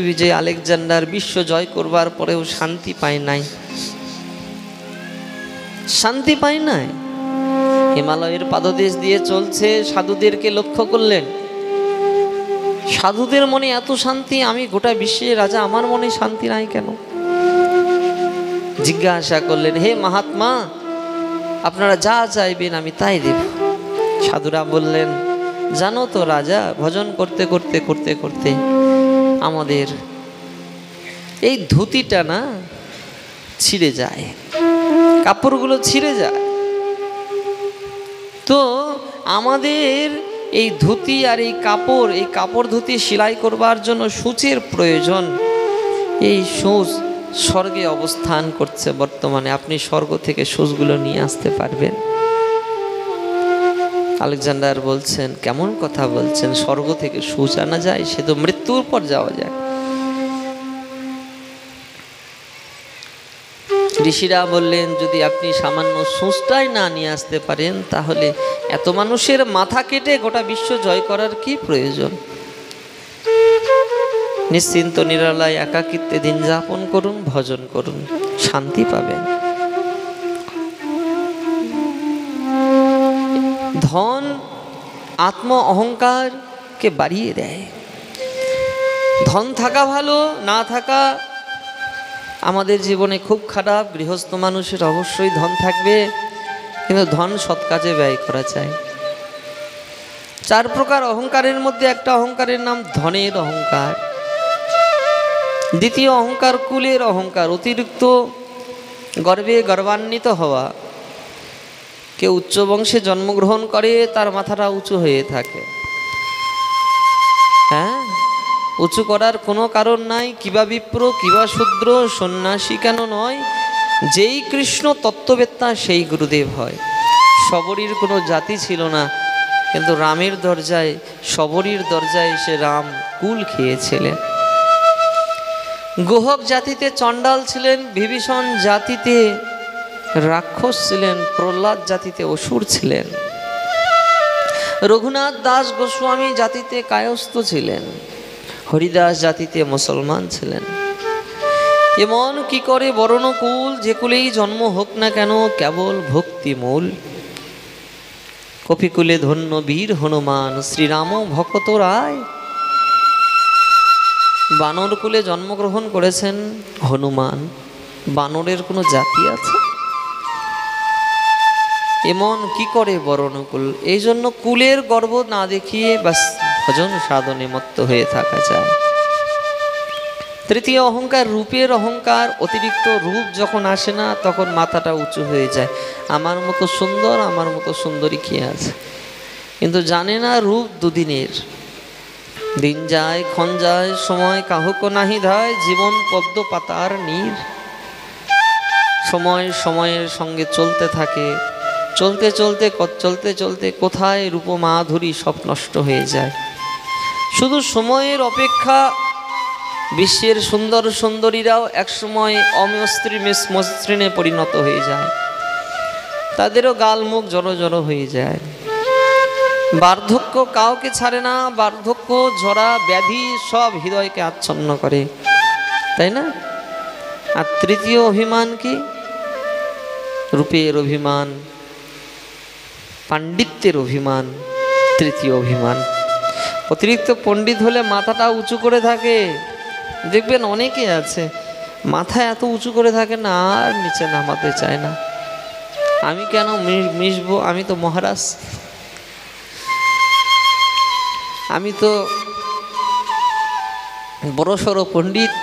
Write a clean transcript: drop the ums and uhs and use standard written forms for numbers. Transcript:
বিজয় Alexander বিশ্ব জয় করবার পরেও শান্তি পায় নাই, শান্তি পায় নাই। হিমালয়ের পাদদেশ দিয়ে চলছে, সাধুদেরকে লক্ষ্য করলেন। সাধুদের মনে এত শান্তি, আমি গোটা বিশ্বের রাজা, আমার মনে শান্তি নাই কেন? জিজ্ঞাসা করলেন, হে মহাত্মা, আপনারা যা চাইবেন আমি তাই দেব। সাধুরা বললেন, জানো তো রাজা, ভজন করতে করতে করতে করতে আমাদের এই ধুতিটা না ছিঁড়ে যায়, কাপড়গুলো ছিঁড়ে যায়। তো আমাদের এই ধুতি আর এই কাপড় ধুতি সেলাই করবার জন্য সূচের প্রয়োজন। এই সূচ স্বর্গে অবস্থান করছে বর্তমানে, আপনি স্বর্গ থেকে সূচগুলো নিয়ে আসতে পারবেন? আলেকজান্ডার বলছেন, কেমন কথা বলছেন, স্বর্গ থেকে সূচ আনা যায়? সে তো মৃত্যুর পর যাওয়া যায়। ঋষিরা বললেন, যদি আপনি সামান্য সূচটাই না নিয়ে আসতে পারেন, তাহলে এত মানুষের মাথা কেটে গোটা বিশ্ব জয় করার কি প্রয়োজন? নিশ্চিন্ত নিরালায় একাকিত্বে দিন যাপন করুন, ভজন করুন, শান্তি পাবেন। ধন আত্ম অহংকারকে বাড়িয়ে দেয়। ধন থাকা ভালো, না থাকা আমাদের জীবনে খুব খারাপ। গৃহস্থ মানুষের অবশ্যই ধন থাকবে, কিন্তু ধন সৎ কাজে ব্যয় করা চাই। 4 প্রকার অহংকারের মধ্যে একটা অহংকারের নাম ধনের অহংকার। দ্বিতীয় অহংকার কুলের অহংকার, অতিরিক্ত গর্বে গর্বান্বিত হওয়া। কেউ উচ্চ বংশে জন্মগ্রহণ করে, তার মাথাটা উঁচু হয়ে থাকে। হ্যাঁ, উঁচু করার কোনো কারণ নাই। কিবা বিপ্র, কিবা শূদ্র, সন্ন্যাসী কেন নয়, যেই কৃষ্ণ তত্ত্ববেত্তা সেই গুরুদেব হয়। শবরীর কোনো জাতি ছিল না, কিন্তু রামের দরজায়, শবরীর দরজায় এসে রাম কুল খেয়েছিলেন। গোহক জাতিতে চণ্ডাল ছিলেন, বিভীষণ জাতিতে রাক্ষস ছিলেন, প্রহ্লাদ জাতিতে অসুর ছিলেন, রঘুনাথ দাস গোস্বামী জাতিতে কায়স্থ ছিলেন, হরিদাস জাতিতে মুসলমান ছিলেন। এমন কি করে বর্ণকুল, যে কুলেই জন্ম হোক না কেন, কেবল ভক্তিমূল। কপিকুলে ধন্য বীর হনুমান, শ্রীরাম ভকত রায়। বানর কুলে জন্মগ্রহণ করেছেন হনুমান। বানরের কোনো জাতি আছে? এমন কি করে বর্ণকুল। এই জন্য কুলের গর্ব না দেখিয়ে বাস ভজন সাধনে মত্ত হয়ে থাকা যায়। তৃতীয় অহংকার রূপের অহংকার। অতিরিক্ত রূপ যখন আসে না, তখন মাথাটা উঁচু হয়ে যায়। আমার মতো সুন্দর, আমার মতো সুন্দরী কে আছে? কিন্তু জানে না রূপ দুদিনের। দিন যায়, ক্ষণ যায়, সময় কাহুক নাহি ধায়, জীবন পদ্ম পাতার নীর। সময় সময়ের সঙ্গে চলতে থাকে, চলতে চলতে চলতে চলতে কোথায় রূপমাধুরী সব নষ্ট হয়ে যায়। শুধু সময়ের অপেক্ষা। বিশ্বের সুন্দর সুন্দরীরাও একসময় অমসৃণে পরিণত হয়ে যায়, তাদেরও গাল মুখ জড়ো জড়ো হয়ে যায়। বার্ধক্য কাউকে ছাড়ে না। বার্ধক্য, জরা, ব্যাধি সব হৃদয়কে আচ্ছন্ন করে, তাই না? আর তৃতীয় অভিমান কি? রূপের অভিমান, পাণ্ডিত্যের অভিমান। তৃতীয় অভিমান। অতিরিক্ত পণ্ডিত হলে মাথাটা উঁচু করে থাকে। দেখবেন অনেকে আছে মাথা এত উঁচু করে থাকে না, আর নিচে নামাতে চায় না। আমি কেন মিশবো? আমি তো মহারাজ, আমি তো বড় সড়ো পণ্ডিত,